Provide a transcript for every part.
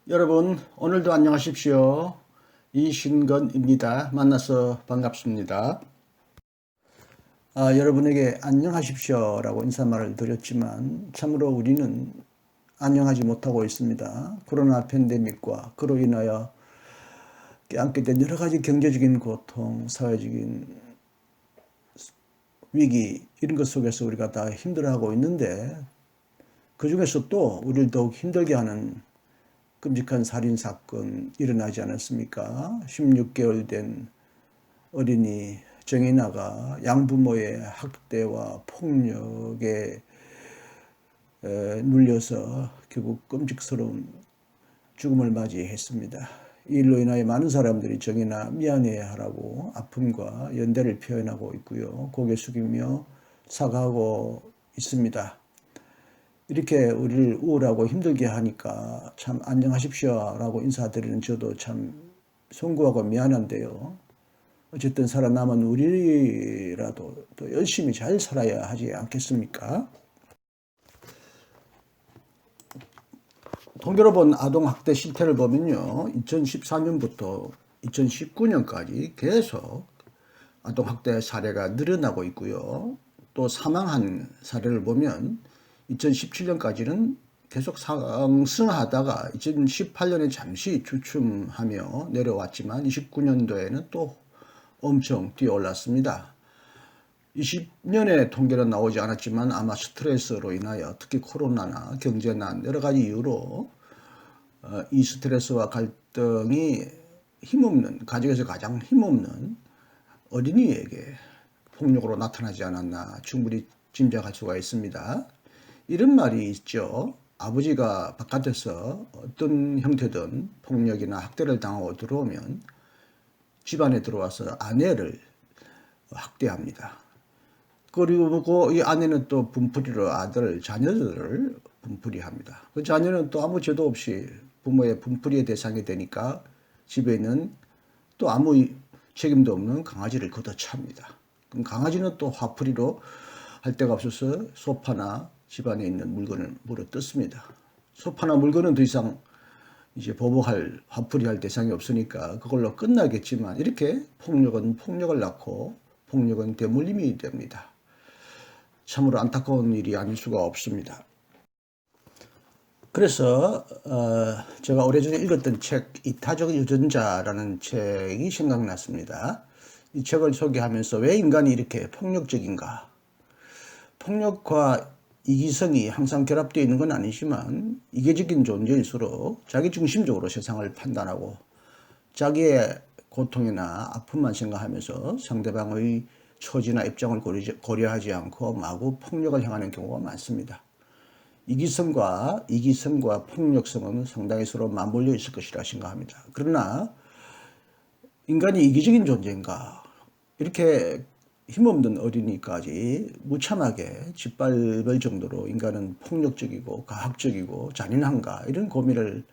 여러분, 오늘도 안녕하십시오. 이신건입니다. 만나서 반갑습니다. 여러분에게 안녕하십시오라고 인사말을 드렸지만 참으로 우리는 안녕하지 못하고 있습니다. 코로나 팬데믹과 그로 인하여 껴안게 된 여러 가지 경제적인 고통, 사회적인 위기 이런 것 속에서 우리가 다 힘들어하고 있는데 그 중에서 또 우리를 더욱 힘들게 하는 끔찍한 살인사건 일어나지 않았습니까? 16개월 된 어린이 정인아가 양부모의 학대와 폭력에 눌려서 결국 끔찍스러운 죽음을 맞이했습니다. 이 일로 인하여 많은 사람들이 정인아 미안해하라고 아픔과 연대를 표현하고 있고요. 고개 숙이며 사과하고 있습니다. 이렇게 우리를 우울하고 힘들게 하니까 참 안녕하십시오 라고 인사드리는 저도 참 송구하고 미안한데요. 어쨌든 살아남은 우리라도 또 열심히 잘 살아야 하지 않겠습니까? 통계로 본 아동학대 실태를 보면요. 2014년부터 2019년까지 계속 아동학대 사례가 늘어나고 있고요. 또 사망한 사례를 보면 2017년까지는 계속 상승하다가 2018년에 잠시 주춤하며 내려왔지만 29년도에는 또 엄청 뛰어올랐습니다. 20년의 통계는 나오지 않았지만 아마 스트레스로 인하여 특히 코로나나 경제난 여러 가지 이유로 이 스트레스와 갈등이 힘없는, 가족에서 가장 힘없는 어린이에게 폭력으로 나타나지 않았나 충분히 짐작할 수가 있습니다. 이런 말이 있죠. 아버지가 바깥에서 어떤 형태든 폭력이나 학대를 당하고 들어오면 집안에 들어와서 아내를 학대합니다. 그리고 이 아내는 또 분풀이로 아들, 자녀들을 분풀이합니다. 그 자녀는 또 아무 죄도 없이 부모의 분풀이의 대상이 되니까 집에 있는 또 아무 책임도 없는 강아지를 걷어찹니다. 그럼 강아지는 또 화풀이로 할 데가 없어서 소파나 집안에 있는 물건을 물어뜯습니다. 소파나 물건은 더 이상 이제 보복할, 화풀이할 대상이 없으니까 그걸로 끝나겠지만 이렇게 폭력은 폭력을 낳고 폭력은 대물림이 됩니다. 참으로 안타까운 일이 아닐 수가 없습니다. 그래서 제가 오래전에 읽었던 책 이타적 유전자라는 책이 생각났습니다. 이 책을 소개하면서 왜 인간이 이렇게 폭력적인가? 폭력과 이기성이 항상 결합되어 있는 건 아니지만 이계적인 존재일수록 자기중심적으로 세상을 판단하고 자기의 고통이나 아픔만 생각하면서 상대방의 처지나 입장을 고려하지 않고 마구 폭력을 행하는 경우가 많습니다. 이기성과 폭력성은 상당히 서로 맞물려 있을 것이라 생각합니다. 그러나 인간이 이기적인 존재인가? 이렇게 힘없는 어린이까지 무참하게 짓밟을 정도로 인간은 폭력적이고 가학적이고 잔인한가 이런 고민을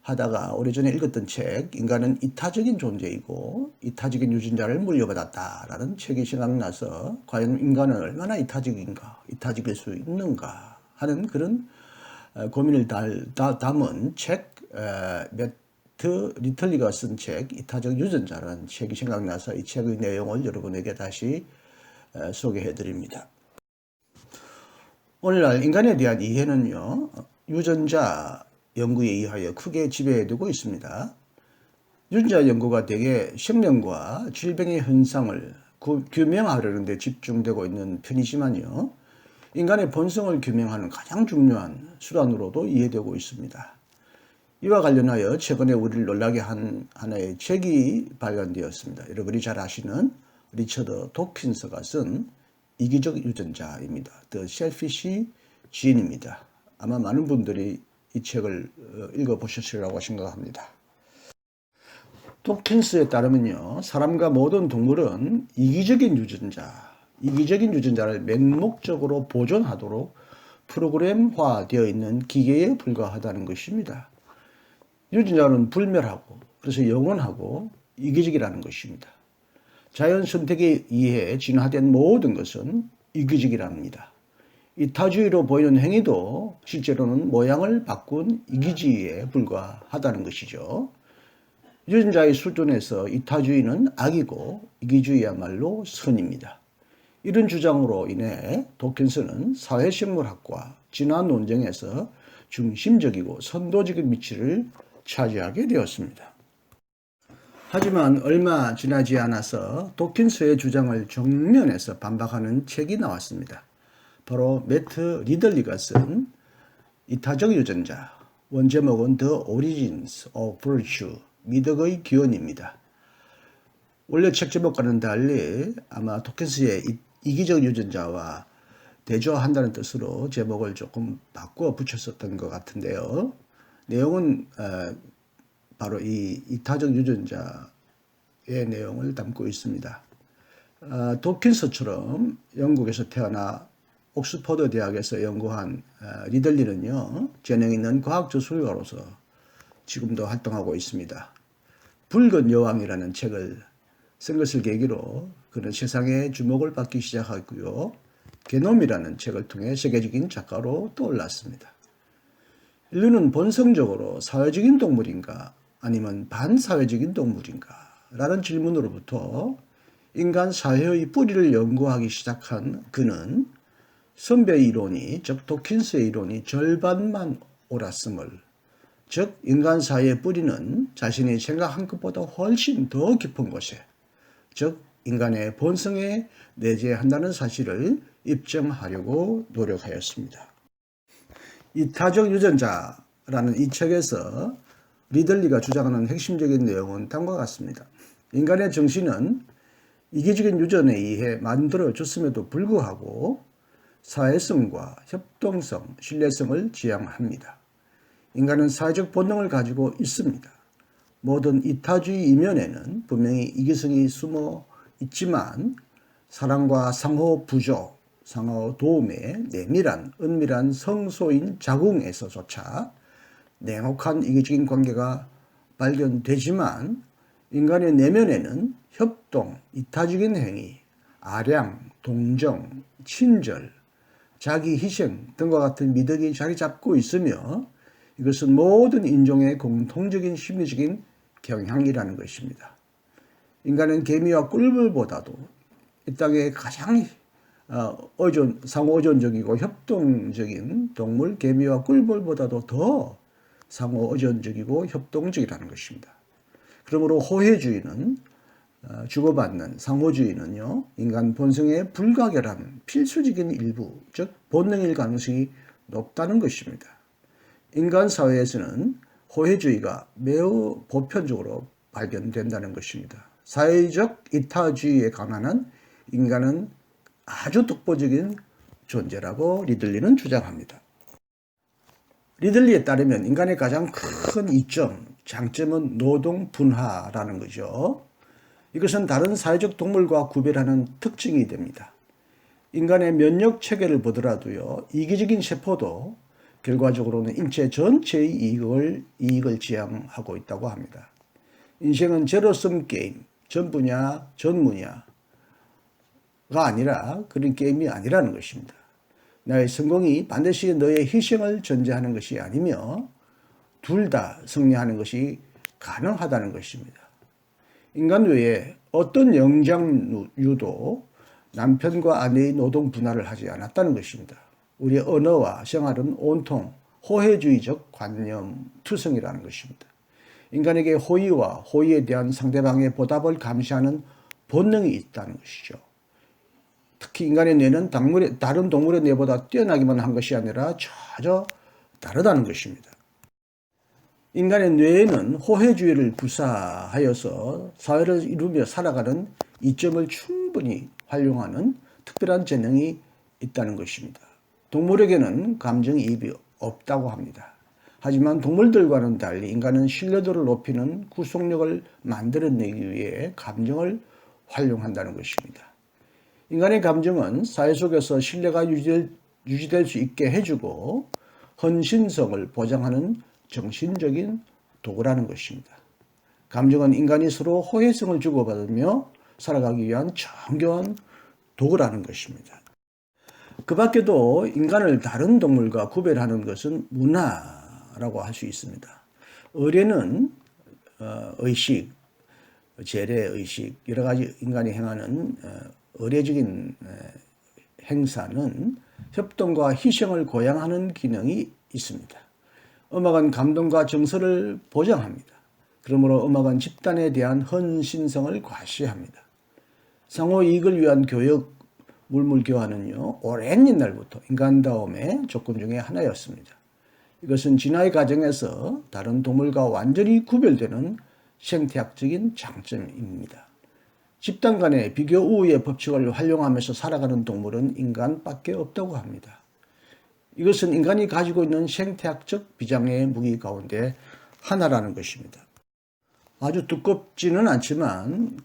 하다가 오래전에 읽었던 책 인간은 이타적인 존재이고 이타적인 유전자를 물려받았다라는 책이 생각나서 과연 인간은 얼마나 이타적인가 이타적일 수 있는가 하는 그런 고민을 담은 책 매트 리틀리가 쓴 책 이타적 유전자라는 책이 생각나서 이 책의 내용을 여러분에게 다시 소개해 드립니다. 오늘날 인간에 대한 이해는요. 유전자 연구에 의하여 크게 지배되고 있습니다. 유전자 연구가 대개 생명과 질병의 현상을 규명하려는 데 집중되고 있는 편이지만요. 인간의 본성을 규명하는 가장 중요한 수단으로도 이해되고 있습니다. 이와 관련하여 최근에 우리를 놀라게 한 하나의 책이 발간되었습니다. 여러분이 잘 아시는 리처드 도킨스가 쓴 이기적 유전자입니다. The Selfish Gene입니다. 아마 많은 분들이 이 책을 읽어보셨으리라고 생각합니다. 도킨스에 따르면요. 사람과 모든 동물은 이기적인 유전자를 맹목적으로 보존하도록 프로그램화되어 있는 기계에 불과하다는 것입니다. 유전자는 불멸하고 그래서 영원하고 이기적이라는 것입니다. 자연 선택에 의해 진화된 모든 것은 이기적이랍니다. 이타주의로 보이는 행위도 실제로는 모양을 바꾼 이기주의에 불과하다는 것이죠. 유전자의 수준에서 이타주의는 악이고 이기주의야말로 선입니다. 이런 주장으로 인해 도킨스는 사회생물학과 진화 논쟁에서 중심적이고 선도적인 위치를 차지하게 되었습니다. 하지만 얼마 지나지 않아서 도킨스의 주장을 정면에서 반박하는 책이 나왔습니다. 바로 매트 리들리가 쓴 이타적 유전자, 원제목은 The Origins of Virtue, 미덕의 기원입니다. 원래 책 제목과는 달리 아마 도킨스의 이기적 유전자와 대조한다는 뜻으로 제목을 조금 바꿔 붙였었던 것 같은데요. 내용은 바로 이 이타적 유전자의 내용을 담고 있습니다. 도킨스처럼 영국에서 태어나 옥스퍼드 대학에서 연구한 리들리는요, 재능 있는 과학 저술가로서 지금도 활동하고 있습니다. 붉은 여왕이라는 책을 쓴 것을 계기로 그는 세상에 주목을 받기 시작하고요. 게놈이라는 책을 통해 세계적인 작가로 떠올랐습니다. 인류는 본성적으로 사회적인 동물인가 아니면 반사회적인 동물인가 라는 질문으로부터 인간 사회의 뿌리를 연구하기 시작한 그는 선배 이론이, 즉 도킨스의 이론이 절반만 옳았음을, 즉 인간 사회의 뿌리는 자신이 생각한 것보다 훨씬 더 깊은 곳에, 즉 인간의 본성에 내재한다는 사실을 입증하려고 노력하였습니다. 이타적 유전자라는 이 책에서 리들리가 주장하는 핵심적인 내용은 다음과 같습니다. 인간의 정신은 이기적인 유전에 의해 만들어졌음에도 불구하고 사회성과 협동성, 신뢰성을 지향합니다. 인간은 사회적 본능을 가지고 있습니다. 모든 이타주의 이면에는 분명히 이기성이 숨어 있지만 사랑과 상호 부조, 상호 도움의 내밀한, 은밀한 성소인 자궁에서조차 냉혹한 이기적인 관계가 발견되지만 인간의 내면에는 협동, 이타적인 행위, 아량, 동정, 친절, 자기 희생 등과 같은 미덕이 자리 잡고 있으며 이것은 모든 인종의 공통적인 심리적인 경향이라는 것입니다. 인간은 개미와 꿀벌보다도 이 땅에 가장 상호의존적이고 협동적인 동물, 개미와 꿀벌보다도 더 상호의존적이고 협동적이라는 것입니다. 그러므로 호혜주의는 주고받는 상호주의는요, 인간 본성의 불가결한 필수적인 일부, 즉 본능일 가능성이 높다는 것입니다. 인간 사회에서는 호혜주의가 매우 보편적으로 발견된다는 것입니다. 사회적 이타주의에 강한 인간은 아주 독보적인 존재라고 리들리는 주장합니다. 리들리에 따르면 인간의 가장 큰 이점, 장점은 노동 분화라는 거죠. 이것은 다른 사회적 동물과 구별하는 특징이 됩니다. 인간의 면역 체계를 보더라도요, 이기적인 세포도 결과적으로는 인체 전체의 이익을 지향하고 있다고 합니다. 인생은 제로섬 게임, 전 분야, 전 문야가 아니라 그런 게임이 아니라는 것입니다. 나의 성공이 반드시 너의 희생을 전제하는 것이 아니며 둘 다 승리하는 것이 가능하다는 것입니다. 인간 외에 어떤 영장류도 남편과 아내의 노동 분할을 하지 않았다는 것입니다. 우리의 언어와 생활은 온통 호혜주의적 관념 투성이라는 것입니다. 인간에게 호의와 호의에 대한 상대방의 보답을 감시하는 본능이 있다는 것이죠. 특히 인간의 뇌는 다른 동물의 뇌보다 뛰어나기만 한 것이 아니라 전혀 다르다는 것입니다. 인간의 뇌에는 호혜주의를 구사하여서 사회를 이루며 살아가는 이점을 충분히 활용하는 특별한 재능이 있다는 것입니다. 동물에게는 감정이입이 없다고 합니다. 하지만 동물들과는 달리 인간은 신뢰도를 높이는 구속력을 만들어내기 위해 감정을 활용한다는 것입니다. 인간의 감정은 사회 속에서 신뢰가 유지될 수 있게 해주고 헌신성을 보장하는 정신적인 도구라는 것입니다. 감정은 인간이 서로 호혜성을 주고받으며 살아가기 위한 정교한 도구라는 것입니다. 그 밖에도 인간을 다른 동물과 구별하는 것은 문화라고 할 수 있습니다. 의례는 의식, 재래, 의식, 여러 가지 인간이 행하는 의례적인 행사는 협동과 희생을 고양하는 기능이 있습니다. 음악은 감동과 정서를 보장합니다. 그러므로 음악은 집단에 대한 헌신성을 과시합니다. 상호 이익을 위한 교육, 물물교환은요, 오랜 옛날부터 인간다움의 조건 중에 하나였습니다. 이것은 진화의 과정에서 다른 동물과 완전히 구별되는 생태학적인 장점입니다. 집단 간의 비교 우위의 법칙을 활용하면서 살아가는 동물은 인간밖에 없다고 합니다. 이것은 인간이 가지고 있는 생태학적 비장의 무기 가운데 하나라는 것입니다. 아주 두껍지는 않지만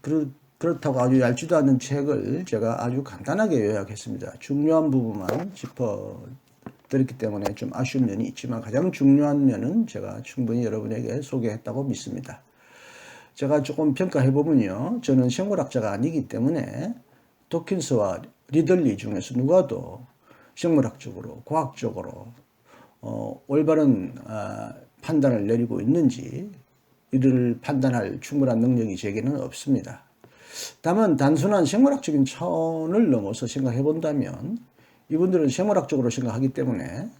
그렇다고 아주 얇지도 않은 책을 제가 아주 간단하게 요약했습니다. 중요한 부분만 짚어드렸기 때문에 좀 아쉬운 면이 있지만 가장 중요한 면은 제가 충분히 여러분에게 소개했다고 믿습니다. 제가 조금 평가해보면요. 저는 생물학자가 아니기 때문에 도킨스와 리들리 중에서 누가 더 생물학적으로, 과학적으로 올바른 판단을 내리고 있는지 이를 판단할 충분한 능력이 제게는 없습니다. 다만 단순한 생물학적인 차원을 넘어서 생각해 본다면 이분들은 생물학적으로 생각하기 때문에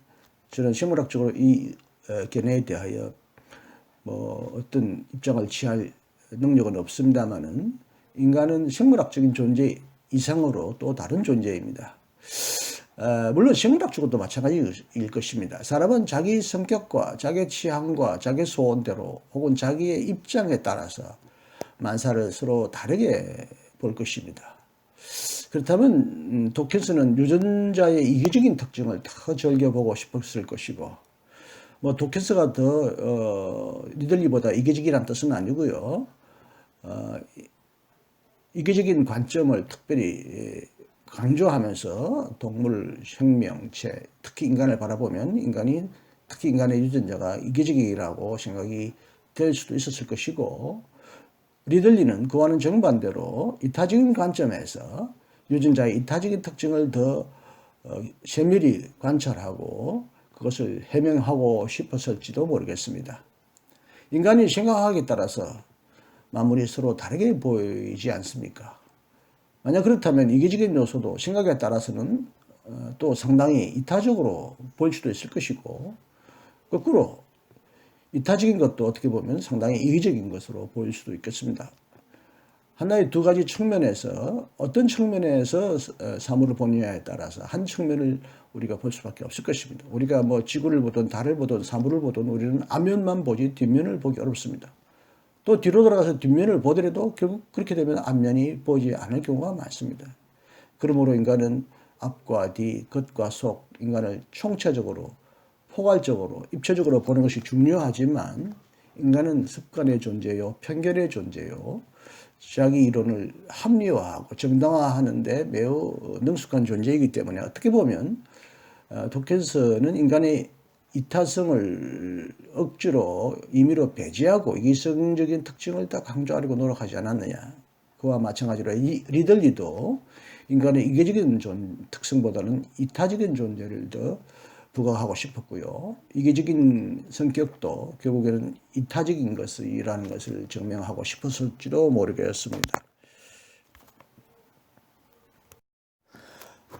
저는 생물학적으로 이 견해에 대하여 어떤 입장을 취할 능력은 없습니다만은 인간은 생물학적인 존재 이상으로 또 다른 존재입니다. 물론 생물학적으로도 마찬가지일 것입니다. 사람은 자기 성격과 자기 취향과 자기 소원대로 혹은 자기의 입장에 따라서 만사를 서로 다르게 볼 것입니다. 그렇다면 도킨스는 유전자의 이기적인 특징을 더 즐겨보고 싶었을 것이고 도킨스가 더 리들리보다 이기적이라는 뜻은 아니고요. 이기적인 관점을 특별히 강조하면서 동물 생명체, 특히 인간을 바라보면 특히 인간의 유전자가 이기적이라고 생각이 될 수도 있었을 것이고 리들리는 그와는 정반대로 이타적인 관점에서 유전자의 이타적인 특징을 더 세밀히 관찰하고 그것을 해명하고 싶었을지도 모르겠습니다. 인간이 생각하기에 따라서 만물이 서로 다르게 보이지 않습니까? 만약 그렇다면 이기적인 요소도 생각에 따라서는 또 상당히 이타적으로 보일 수도 있을 것이고 거꾸로 이타적인 것도 어떻게 보면 상당히 이기적인 것으로 보일 수도 있겠습니다. 하나의 두 가지 측면에서 어떤 측면에서 사물을 보느냐에 따라서 한 측면을 우리가 볼 수밖에 없을 것입니다. 우리가 지구를 보든 달을 보든 사물을 보든 우리는 앞면만 보지 뒷면을 보기 어렵습니다. 또 뒤로 돌아가서 뒷면을 보더라도 결국 그렇게 되면 앞면이 보이지 않을 경우가 많습니다. 그러므로 인간은 앞과 뒤, 겉과 속, 인간을 총체적으로, 포괄적으로, 입체적으로 보는 것이 중요하지만 인간은 습관의 존재요, 편견의 존재요, 자기 이론을 합리화하고 정당화하는 데 매우 능숙한 존재이기 때문에 어떻게 보면 도킨스는 인간의 이타성을 억지로 임의로 배제하고 이기성적인 특징을 다 강조하려고 노력하지 않았느냐. 그와 마찬가지로 리들리도 인간의 이기적인 특성보다는 이타적인 존재를 더 부각하고 싶었고요. 이기적인 성격도 결국에는 이타적인 것이라는 것을 증명하고 싶었을지도 모르겠습니다.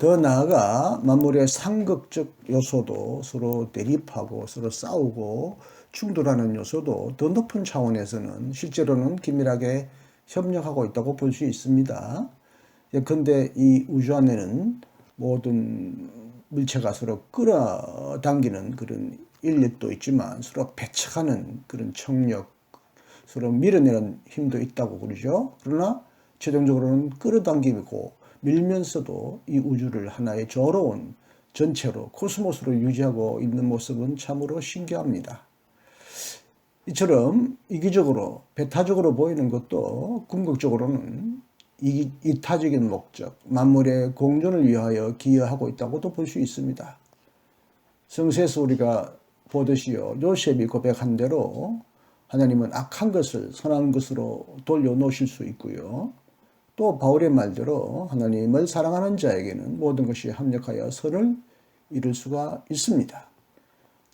더 나아가 만물의 상극적 요소도 서로 대립하고 서로 싸우고 충돌하는 요소도 더 높은 차원에서는 실제로는 긴밀하게 협력하고 있다고 볼 수 있습니다. 예컨대 이 우주 안에는 모든 물체가 서로 끌어당기는 그런 인력도 있지만 서로 배척하는 그런 청력, 서로 밀어내는 힘도 있다고 그러죠. 그러나 최종적으로는 끌어당기고 밀면서도 이 우주를 하나의 조로운 전체로 코스모스로 유지하고 있는 모습은 참으로 신기합니다. 이처럼 이기적으로 배타적으로 보이는 것도 궁극적으로는 이타적인 목적, 만물의 공존을 위하여 기여하고 있다고도 볼 수 있습니다. 성서에서 우리가 보듯이요, 요셉이 고백한 대로 하나님은 악한 것을 선한 것으로 돌려놓으실 수 있고요. 또 바울의 말대로 하나님을 사랑하는 자에게는 모든 것이 합력하여 선을 이룰 수가 있습니다.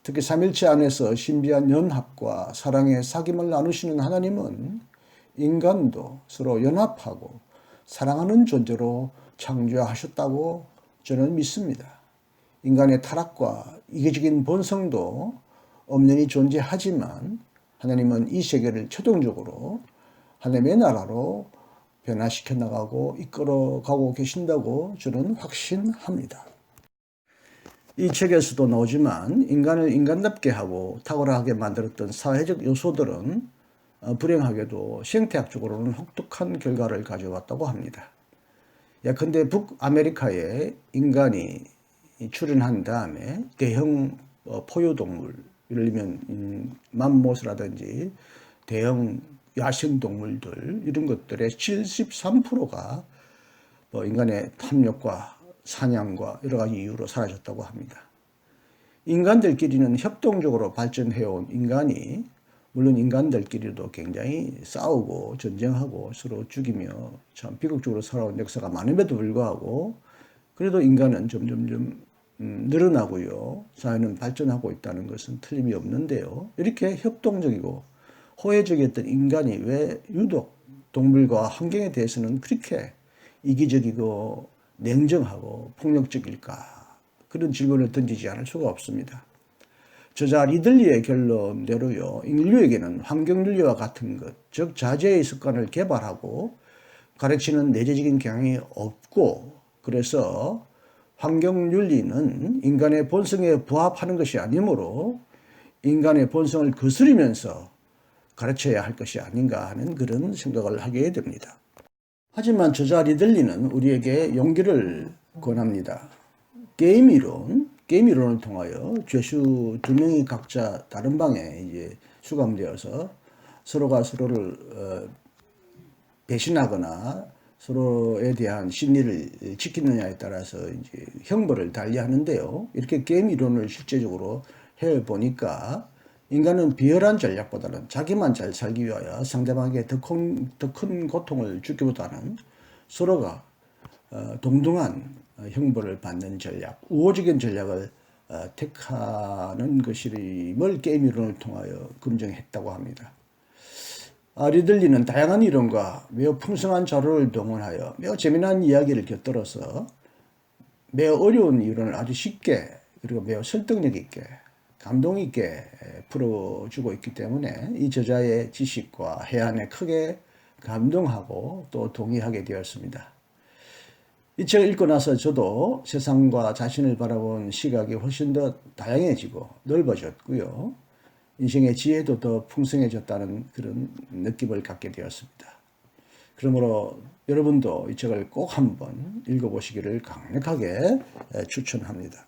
특히 삼일체 안에서 신비한 연합과 사랑의 사귐을 나누시는 하나님은 인간도 서로 연합하고 사랑하는 존재로 창조하셨다고 저는 믿습니다. 인간의 타락과 이기적인 본성도 엄연히 존재하지만 하나님은 이 세계를 최종적으로 하나님의 나라로 변화시켜 나가고 이끌어 가고 계신다고 저는 확신합니다. 이 책에서도 나오지만 인간을 인간답게 하고 탁월하게 만들었던 사회적 요소들은 불행하게도 생태학적으로는 혹독한 결과를 가져왔다고 합니다. 예컨대 북아메리카에 인간이 출현한 다음에 대형 포유동물, 예를 들면 맘모스라든지 대형 야생동물들 이런 것들의 73%가 인간의 탐욕과 사냥과 여러 가지 이유로 사라졌다고 합니다. 인간들끼리는 협동적으로 발전해온 인간이 물론 인간들끼리도 굉장히 싸우고 전쟁하고 서로 죽이며 참 비극적으로 살아온 역사가 많음에도 불구하고 그래도 인간은 점점점 늘어나고요. 사회는 발전하고 있다는 것은 틀림이 없는데요. 이렇게 협동적이고 호혜적이었던 인간이 왜 유독 동물과 환경에 대해서는 그렇게 이기적이고 냉정하고 폭력적일까? 그런 질문을 던지지 않을 수가 없습니다. 저자 리들리의 결론대로요. 인류에게는 환경윤리와 같은 것, 즉 자제의 습관을 개발하고 가르치는 내재적인 경향이 없고 그래서 환경윤리는 인간의 본성에 부합하는 것이 아니므로 인간의 본성을 거스르면서 가르쳐야 할 것이 아닌가 하는 그런 생각을 하게 됩니다. 하지만 저자 리들리는 우리에게 용기를 권합니다. 게임 이론을 통하여 죄수 두 명이 각자 다른 방에 이제 수감되어서 서로가 서로를 배신하거나 서로에 대한 신의를 지키느냐에 따라서 이제 형벌을 달리하는데요. 이렇게 게임 이론을 실제적으로 해 보니까 인간은 비열한 전략보다는 자기만 잘 살기 위하여 상대방에게 더 큰 고통을 주기보다는 서로가 동등한 형벌을 받는 전략, 우호적인 전략을 택하는 것임을 게임 이론을 통하여 검증했다고 합니다. 리들리는 다양한 이론과 매우 풍성한 자료를 동원하여 매우 재미난 이야기를 곁들여서 매우 어려운 이론을 아주 쉽게 그리고 매우 설득력 있게 감동 있게 풀어주고 있기 때문에 이 저자의 지식과 해안에 크게 감동하고 또 동의하게 되었습니다. 이 책을 읽고 나서 저도 세상과 자신을 바라본 시각이 훨씬 더 다양해지고 넓어졌고요. 인생의 지혜도 더 풍성해졌다는 그런 느낌을 갖게 되었습니다. 그러므로 여러분도 이 책을 꼭 한번 읽어보시기를 강력하게 추천합니다.